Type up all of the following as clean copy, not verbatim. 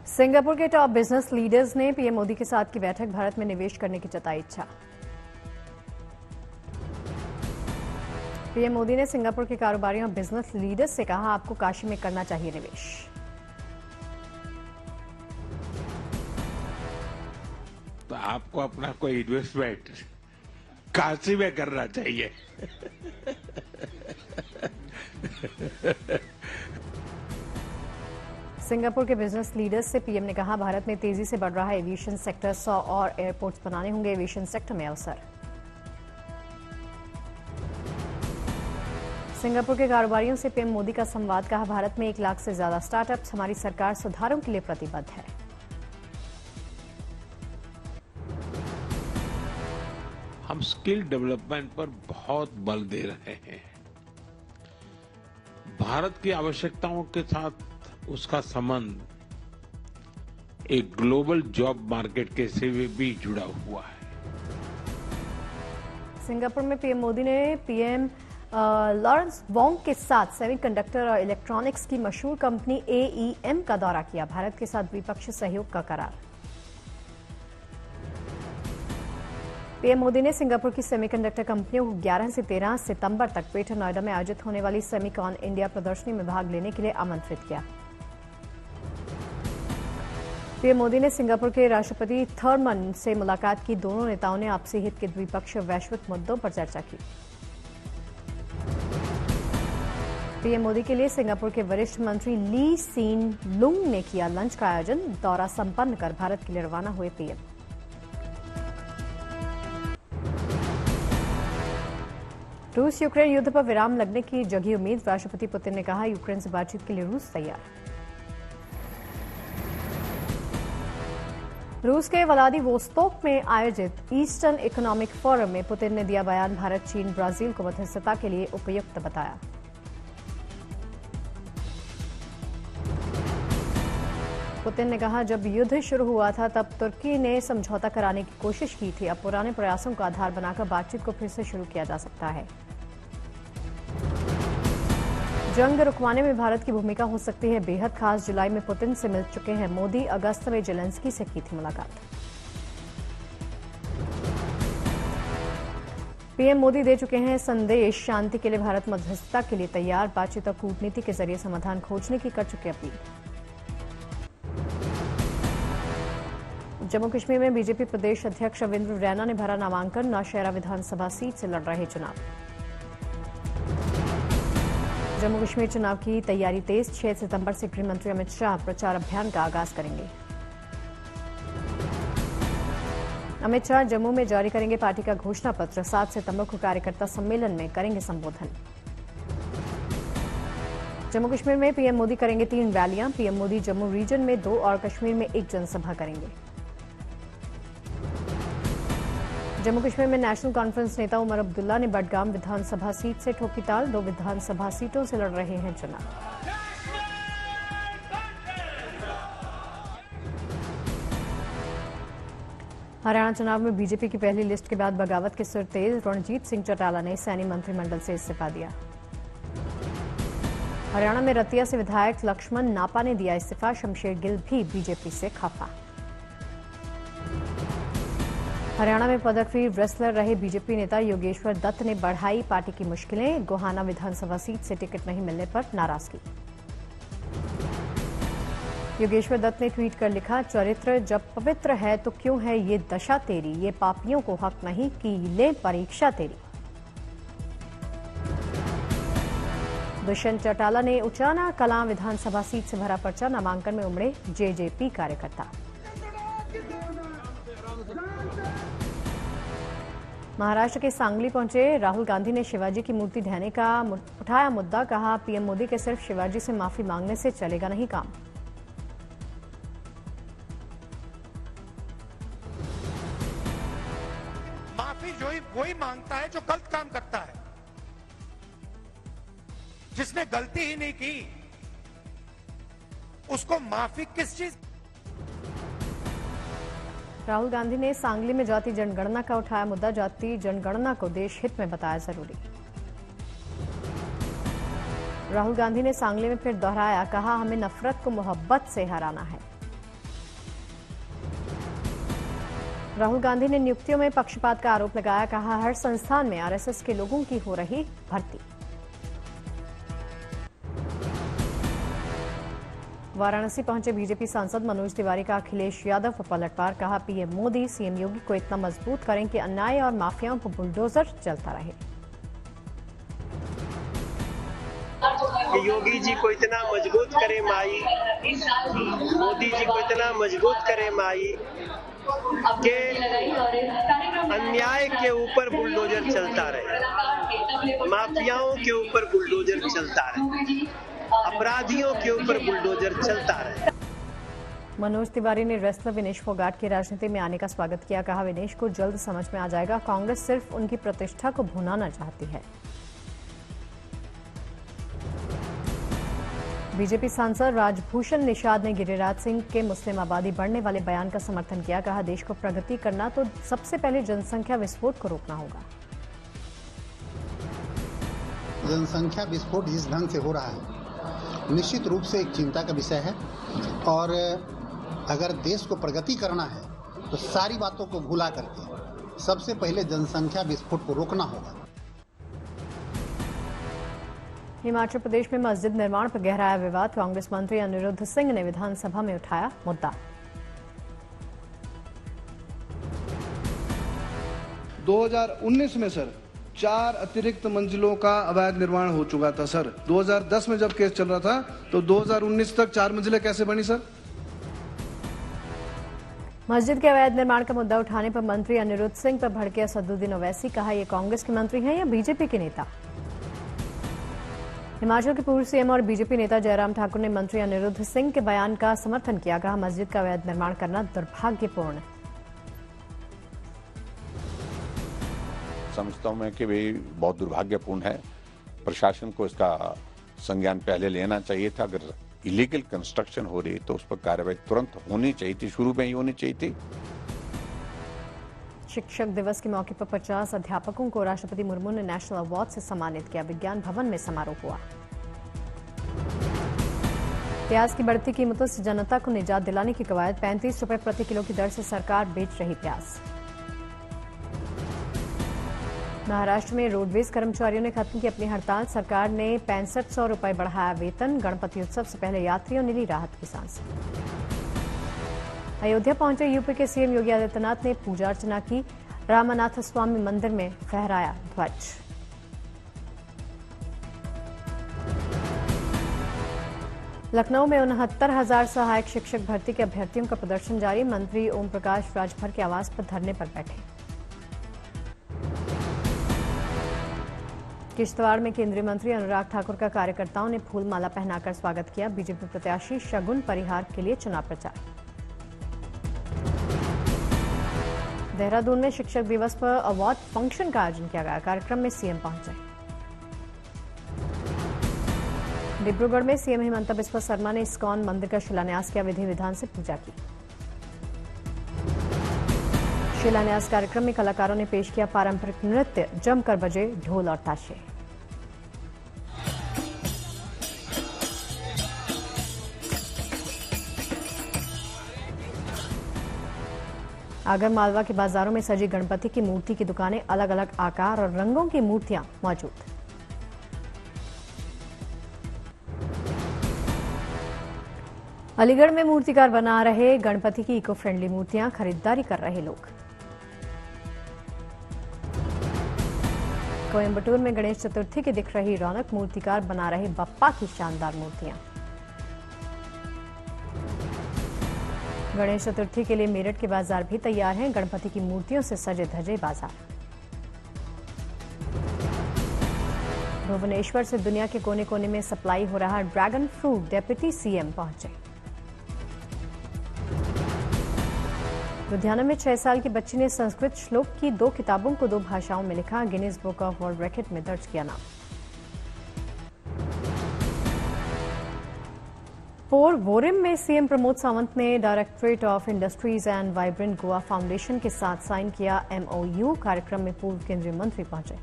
Singapore के top business leaders ने PM Modi के साथ की बैठक भारत में निवेश करने की जताई इच्छा। पीएम मोदी ने सिंगापुर के कारोबारियों और बिजनेस लीडर्स से कहा, आपको काशी में करना चाहिए निवेश। तो आपको अपना कोई इन्वेस्टमेंट काशी में करना चाहिए। सिंगापुर के बिजनेस लीडर्स से पीएम ने कहा, भारत में तेजी से बढ़ रहा है एविएशन सेक्टर, 100 और एयरपोर्ट्स बनाने होंगे, एविएशन सेक्टर में अवसर। सिंगापुर के कारोबारियों से पीएम मोदी का संवाद, कहा, भारत में 1 लाख से ज्यादा स्टार्टअप्स, हमारी सरकार सुधारों के लिए प्रतिबद्ध है। हम स्किल डेवलपमेंट पर बहुत बल दे रहे हैं। भारत की आवश्यकताओं के साथ उसका संबंध एक ग्लोबल जॉब मार्केट के से भी जुड़ा हुआ है। सिंगापुर में पीएम मोदी ने पीएम लॉरेंस वोंग के साथ सेमीकंडक्टर और इलेक्ट्रॉनिक्स की मशहूर कंपनी AEM का दौरा किया, भारत के साथ द्विपक्षीय सहयोग का करार। पीएम मोदी ने सिंगापुर की सेमीकंडक्टर कंपनियों को 11 से 13 सितंबर तक ग्रेटर नोएडा में आयोजित होने वाली सेमीकॉन इंडिया प्रदर्शनी में भाग लेने के लिए आमंत्रित किया। पीएम मोदी ने सिंगापुर के राष्ट्रपति थर्मन से मुलाकात की, दोनों नेताओं ने आपसी हित के द्विपक्षीय वैश्विक मुद्दों पर चर्चा की। पीएम मोदी के लिए सिंगापुर के वरिष्ठ मंत्री ली सीन लुंग ने किया लंच का आयोजन, दौरा संपन्न कर भारत के लिए रवाना हुए पीएम। रूस यूक्रेन युद्ध पर विराम लगने की जगी उम्मीद, राष्ट्रपति पुतिन ने कहा, यूक्रेन से बातचीत के लिए रूस तैयार। रूस के व्लादिवोस्तोक में आयोजित ईस्टर्न इकोनॉमिक फोरम में पुतिन ने दिया बयान, भारत चीन ब्राजील को मध्यस्थता के लिए उपयुक्त बताया। पुतिन ने कहा, जब युद्ध शुरू हुआ था तब तुर्की ने समझौता कराने की कोशिश की थी, अब पुराने प्रयासों का आधार बनाकर बातचीत को फिर से शुरू किया जा सकता है। जंग रुकवाने में भारत की भूमिका हो सकती है बेहद खास, जुलाई में पुतिन से मिल चुके हैं मोदी, अगस्त में जेलेंस्की से की थी मुलाकात। पीएम मोदी दे चुके हैं संदेश, शांति के लिए भारत मध्यस्थता के लिए तैयार, बातचीत और कूटनीति के जरिए समाधान खोजने की कर चुके अपील। जम्मू कश्मीर में बीजेपी प्रदेश अध्यक्ष रविंद्र रैना ने भरा नामांकन, नौशहरा विधानसभा सीट से लड़ रहे चुनाव। जम्मू कश्मीर चुनाव की तैयारी तेज, 6 सितंबर से गृह मंत्री अमित शाह प्रचार अभियान का आगाज करेंगे। अमित शाह जम्मू में जारी करेंगे पार्टी का घोषणा पत्र, 7 सितंबर को कार्यकर्ता सम्मेलन में करेंगे संबोधन। जम्मू कश्मीर में पीएम मोदी करेंगे 3 रैलियां, पीएम मोदी जम्मू रीजन में 2 और कश्मीर में 1 जनसभा करेंगे। जम्मू कश्मीर में नेशनल कॉन्फ्रेंस नेता उमर अब्दुल्ला ने बडगाम विधानसभा सीट से ठोकी ताल, 2 विधानसभा सीटों से लड़ रहे हैं चुनाव। हरियाणा चुनाव में बीजेपी की पहली लिस्ट के बाद बगावत के सुर तेज, रणजीत सिंह चौटाला ने सैनी मंत्रिमंडल से इस्तीफा दिया। हरियाणा में रतिया से विधायक लक्ष्मण नापा ने दिया इस्तीफा, शमशेर गिल भी बीजेपी से खफा। हरियाणा में पदकवीर रेसलर रहे बीजेपी नेता योगेश्वर दत्त ने बढ़ाई पार्टी की मुश्किलें, गोहाना विधानसभा सीट से टिकट नहीं मिलने पर नाराजगी। योगेश्वर दत्त ने ट्वीट कर लिखा, चरित्र जब पवित्र है तो क्यों है ये दशा तेरी, ये पापियों को हक नहीं की ले परीक्षा तेरी। दुष्यंत चौटाला ने उचाना कलां विधानसभा सीट से भरा पर्चा, नामांकन में उमड़े जेजेपी कार्यकर्ता। महाराष्ट्र के सांगली पहुंचे राहुल गांधी ने शिवाजी की मूर्ति ढहने का उठाया मुद्दा, कहा, पीएम मोदी के सिर्फ शिवाजी से माफी मांगने से चलेगा नहीं काम। माफी जो वही मांगता है जो गलत काम करता है, जिसने गलती ही नहीं की उसको माफी किस चीज। राहुल गांधी ने सांगली में जाति जनगणना का उठाया मुद्दा, जाति जनगणना को देश हित में बताया जरूरी। राहुल गांधी ने सांगली में फिर दोहराया, कहा, हमें नफरत को मोहब्बत से हराना है। राहुल गांधी ने नियुक्तियों में पक्षपात का आरोप लगाया, कहा हर संस्थान में आरएसएस के लोगों की हो रही भर्ती। वाराणसी पहुंचे बीजेपी सांसद मनोज तिवारी का अखिलेश यादव पर पलटवार, कहा पीएम मोदी सीएम योगी को इतना मजबूत करें कि अन्याय और माफियाओं को बुलडोजर चलता रहे। योगी जी को इतना मजबूत करे माई, मोदी जी को इतना मजबूत करे माई कि अन्याय के ऊपर बुलडोजर चलता रहे, माफियाओं के ऊपर बुलडोजर चलता रहे, अपराधियों के ऊपर बुलडोजर चलता रहे। मनोज तिवारी ने रेसलर विनेश फोगाट के राजनीति में आने का स्वागत किया, कहा विनेश को जल्द समझ में आ जाएगा कांग्रेस सिर्फ उनकी प्रतिष्ठा को भुनाना चाहती है। बीजेपी सांसद राजभूषण निषाद ने गिरिराज सिंह के मुस्लिम आबादी बढ़ने वाले बयान का समर्थन किया, कहा देश को प्रगति करना तो सबसे पहले जनसंख्या विस्फोट को रोकना होगा। जनसंख्या विस्फोट जिस ढंग से हो रहा है निश्चित रूप से एक चिंता का विषय है, और अगर देश को प्रगति करना है तो सारी बातों को भुला करके सबसे पहले जनसंख्या विस्फोट को रोकना होगा। हिमाचल प्रदेश में मस्जिद निर्माण पर गहराया विवाद, कांग्रेस मंत्री अनिरुद्ध सिंह ने विधानसभा में उठाया मुद्दा। 2019 में सर 4 अतिरिक्त मंजिलों का अवैध निर्माण हो चुका था सर। 2010 में जब केस चल रहा था तो 2019 तक 4 मंजिलें कैसे बनी सर? मस्जिद के अवैध निर्माण का मुद्दा उठाने पर मंत्री अनिरुद्ध सिंह पर भड़के असदुद्दीन ओवैसी, कहा ये कांग्रेस के मंत्री हैं या बीजेपी के नेता। हिमाचल के पूर्व सीएम और बीजेपी नेता जयराम ठाकुर ने मंत्री अनिरुद्ध सिंह के बयान का समर्थन किया, कहा मस्जिद का अवैध निर्माण करना दुर्भाग्यपूर्ण है। समझता हूं मैं कि भाई बहुत दुर्भाग्यपूर्ण है, प्रशासन को इसका संज्ञान पहले लेना चाहिए था। अगर इलीगल कंस्ट्रक्शन हो रही तो उस पर कार्रवाई तुरंत होनी चाहिए थी, शुरू में ही होनी चाहिए थी। शिक्षक दिवस के मौके पर 50 अध्यापकों को राष्ट्रपति मुर्मू ने नेशनल अवार्ड से सम्मानित किया, विज्ञान भवन में समारोह हुआ। प्याज की बढ़ती कीमतों से जनता को निजात दिलाने की कवायद, 35 रुपए प्रति किलो की दर से सरकार बेच रही प्याज। महाराष्ट्र में रोडवेज कर्मचारियों ने खत्म की अपनी हड़ताल, सरकार ने 6500 रुपए बढ़ाया वेतन, गणपति उत्सव से पहले यात्रियों ने ली राहत की सांस। अयोध्या पहुंचे यूपी के सीएम योगी आदित्यनाथ ने पूजा अर्चना की, रामनाथ स्वामी मंदिर में फहराया ध्वज। लखनऊ में 69,000 सहायक शिक्षक भर्ती के अभ्यर्थियों का प्रदर्शन जारी, मंत्री ओम प्रकाश राजभर के आवास पर धरने पर बैठे। किश्तवाड़ में केंद्रीय मंत्री अनुराग ठाकुर का कार्यकर्ताओं ने फूलमाला पहनाकर स्वागत किया, बीजेपी प्रत्याशी शगुन परिहार के लिए चुनाव प्रचार। देहरादून में शिक्षक दिवस पर अवार्ड फंक्शन का आयोजन किया गया, कार्यक्रम में सीएम पहुंचे। डिब्रूगढ़ में सीएम हिमंता बिस्वा शर्मा ने इस्कॉन मंदिर का शिलान्यास किया, विधि विधान से पूजा की। शिलान्यास कार्यक्रम में कलाकारों ने पेश किया पारंपरिक नृत्य, जमकर बजे ढोल और ताशे। आगर मालवा के बाजारों में सजी गणपति की मूर्ति की दुकानें, अलग अलग आकार और रंगों की मूर्तियां मौजूद। अलीगढ़ में मूर्तिकार बना रहे गणपति की इको फ्रेंडली मूर्तियां, खरीदारी कर रहे लोग। कोयंबटूर में गणेश चतुर्थी की दिख रही रौनक, मूर्तिकार बना रहे बप्पा की शानदार मूर्तियां। गणेश चतुर्थी के लिए मेरठ के बाजार भी तैयार हैं, गणपति की मूर्तियों से सजे धजे बाजार। भुवनेश्वर से दुनिया के कोने कोने में सप्लाई हो रहा ड्रैगन फ्रूट, डिप्टी सीएम पहुंचे। लुधियाना में 6 साल की बच्ची ने संस्कृत श्लोक की 2 किताबों को 2 भाषाओं में लिखा, Guinness book of world record में दर्ज किया नाम। पोर्ट वोरिम में सीएम प्रमोद सावंत ने directorate of industries and vibrant Goa foundation के साथ साइन किया एमओयू, कार्यक्रम में पूर्व केंद्रीय मंत्री पहुंचे।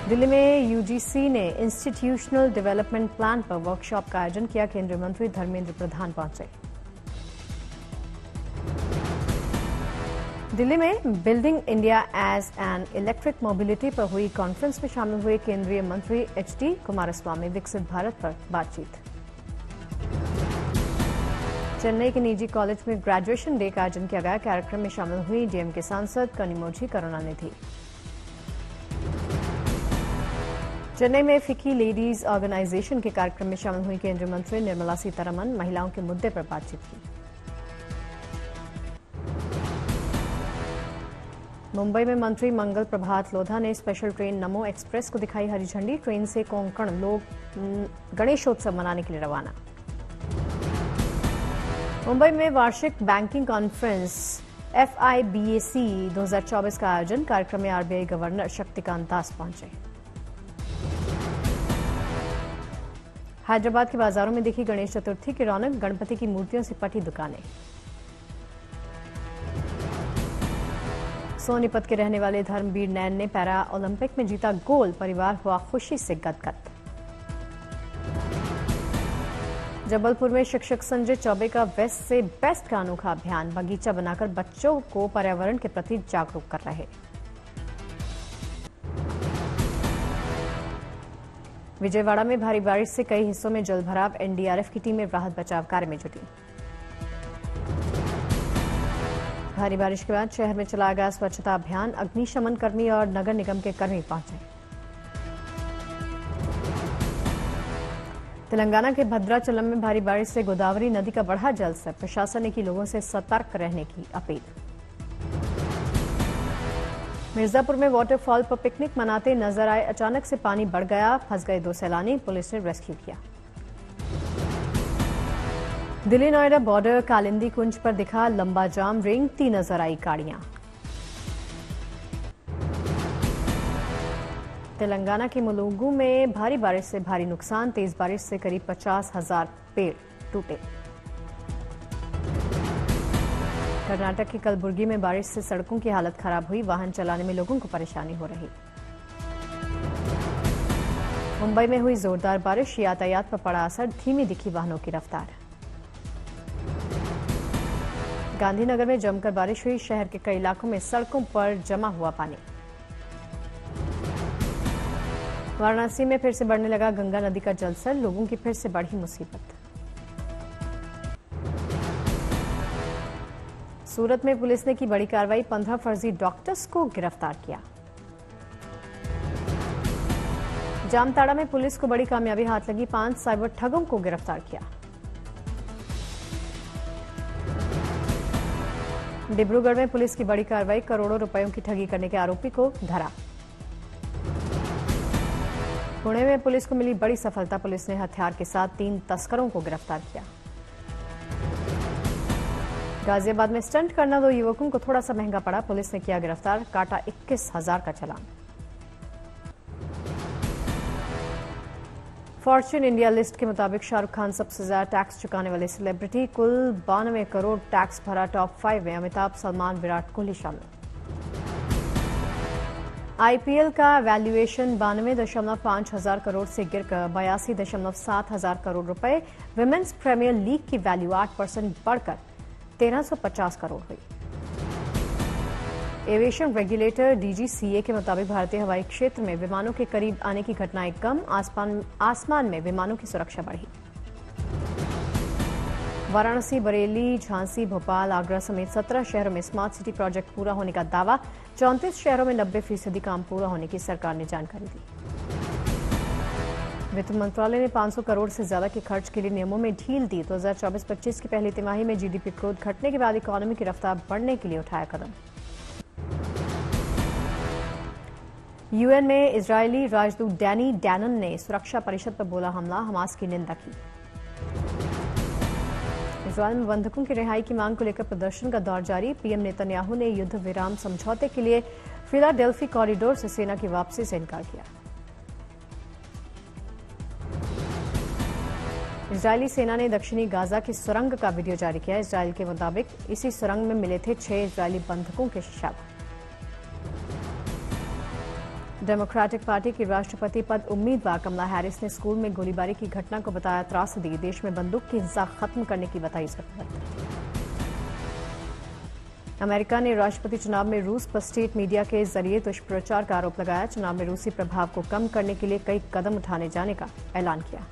दिल्ली में यूजीसी ने इंस्टीट्यूशनल डेवलपमेंट प्लान पर वर्कशॉप का आयोजन किया, केंद्रीय मंत्री धर्मेंद्र प्रधान पहुंचे। दिल्ली में building India as an electric mobility पर हुई कॉन्फ्रेंस में शामिल हुए केंद्रीय मंत्री एचडी कुमारस्वामी। विकसित भारत पर बातचीत। चेन्नई के निजी कॉलेज में ग्रेजुएशन डे का आयोजन किया गया। कार्यक्रम में शामिल हुई डीएमके सांसद कनिमोझी करुणानिधि। चेन्नई में फिकी लेडीज ऑर्गेनाइजेशन के कार्यक्रम में शामिल हुई केंद्रीय मंत्री निर्मला सीतारमण। महिलाओं के मुद्दे पर बातचीत की। मुंबई में मंत्री मंगल प्रभात लोधा ने स्पेशल ट्रेन नमो एक्सप्रेस को दिखाई हरी झंडी। ट्रेन से कोंकण लोग गणेशोत्सव मनाने के लिए रवाना। मुंबई में वार्षिक बैंकिंग कॉन्फ्रेंस FIBAC 2024 का आयोजन। कार्यक्रम में RBI गवर्नर शक्तिकांत दास पहुंचे। हैदराबाद के बाजारों में दिखी गणेश चतुर्थी की रौनक। गणपति की मूर्तियों से पटी दुकानें। सोनीपत के रहने वाले धर्मवीर नैन ने पैरा ओलंपिक में जीता गोल्ड। परिवार हुआ खुशी से गदगद। जबलपुर में शिक्षक संजय चौबे का वेस्ट से बेस्ट का अनोखा अभियान। बगीचा बनाकर बच्चों को पर्यावरण के प्रति जागरूक कर रहे। विजयवाड़ा में भारी बारिश से कई हिस्सों में जलभराव। NDRF की टीमें राहत बचाव कार्य में जुटी। भारी बारिश के बाद शहर में चलाया गया स्वच्छता अभियान। अग्निशमन कर्मी और नगर निगम के कर्मी पहुंचे। तेलंगाना के भद्राचलम में भारी बारिश से गोदावरी नदी का बढ़ा जलस्तर। प्रशासन ने की लोगों से सतर्क रहने की अपील। मिर्जापुर में वाटरफॉल पर पिकनिक मनाते नजर आए। अचानक से पानी बढ़ गया। फंस गए 2 सैलानी। पुलिस ने रेस्क्यू किया। दिल्ली नोएडा बॉर्डर कालिंदी कुंज पर दिखा लंबा जाम। रेंगती नजर आई गाड़ियां। तेलंगाना के मुलुगु में भारी बारिश से भारी नुकसान। तेज बारिश से करीब 50,000 पेड़ टूटे। कर्नाटक के कलबुर्गी में बारिश से सड़कों की हालत खराब हुई। वाहन चलाने में लोगों को परेशानी हो रही। मुंबई में हुई जोरदार बारिश। यातायात पर पड़ा असर। धीमी दिखी वाहनों की रफ्तार। गांधीनगर में जमकर बारिश हुई। शहर के कई इलाकों में सड़कों पर जमा हुआ पानी। वाराणसी में फिर से बढ़ने लगा गंगा नदी का जलस्तर। लोगों की फिर से बढ़ी मुसीबत। सूरत में पुलिस ने की बड़ी कार्रवाई। 15 फर्जी डॉक्टर्स को गिरफ्तार किया। जामताड़ा में पुलिस को बड़ी कामयाबी हाथ लगी। 5 साइबर ठगों को गिरफ्तार किया। डिब्रूगढ़ में पुलिस की बड़ी कार्रवाई। करोड़ों रुपयों की ठगी करने के आरोपी को धरा। पुणे में पुलिस को मिली बड़ी सफलता। पुलिस ने हथियार के साथ 3 तस्करों को गिरफ्तार किया। गाजियाबाद में स्टंट करना 2 युवकों को थोड़ा सा महंगा पड़ा। पुलिस ने किया गिरफ्तार। काटा 21,000 का चालान। फॉर्च्यून इंडिया लिस्ट के मुताबिक शाहरुख खान सबसे ज्यादा टैक्स चुकाने वाले सेलिब्रिटी। कुल 92 करोड़ टैक्स भरा। टॉप 5 में अमिताभ, सलमान, विराट कोहली शामिल। IPL का वैल्यूएशन 92.5 हजार करोड़ से गिरकर 82.7 हजार करोड़ रुपए। विमेन्स प्रीमियर लीग की वैल्यू 8% बढ़कर 1350 करोड़ हुई। एविएशन रेगुलेटर DGCA के मुताबिक भारतीय हवाई क्षेत्र में विमानों के करीब आने की घटनाएं कम। आसमान में विमानों की सुरक्षा बढ़ी। वाराणसी, बरेली, झांसी, भोपाल, आगरा समेत 17 शहरों में स्मार्ट सिटी प्रोजेक्ट पूरा होने का दावा। 34 शहरों में 90% काम पूरा होने की सरकार ने जानकारी दी। वित्त मंत्रालय ने 500 करोड़ से ज्यादा के खर्च के लिए नियमों में ढील दी। 2024-25 की पहली तिमाही में GDP ग्रोथ घटने के बाद इकोनॉमी की रफ्तार बढ़ने के लिए उठाया कदम। UN में इजरायली राजदूत डैनी डैनन ने सुरक्षा परिषद पर बोला हमला। हमास की निंदा की। इजरायल में बंधकों की रिहाई की मांग को लेकर प्रदर्शन का दौर जारी। PM नेतन्याहू ने युद्ध विराम समझौते के लिए फिलाडेल्फी कॉरिडोर से सेना की वापसी से इनकार किया। इजरायली सेना ने दक्षिणी गाजा की सुरंग का वीडियो जारी किया। इजरायल के मुताबिक इसी सुरंग में मिले थे 6 इजरायली बंधकों के शव। डेमोक्रेटिक पार्टी की राष्ट्रपति पद उम्मीदवार कमला हैरिस ने स्कूल में गोलीबारी की घटना को बताया त्रासदी। देश में बंदूक की हिंसा खत्म करने की बताई जरूरत। अमेरिका ने राष्ट्रपति चुनाव में रूस पर स्टेट मीडिया के जरिए दुष्प्रचार का आरोप लगाया। चुनाव में रूसी प्रभाव को कम करने के लिए कई कदम उठाने जाने का ऐलान किया।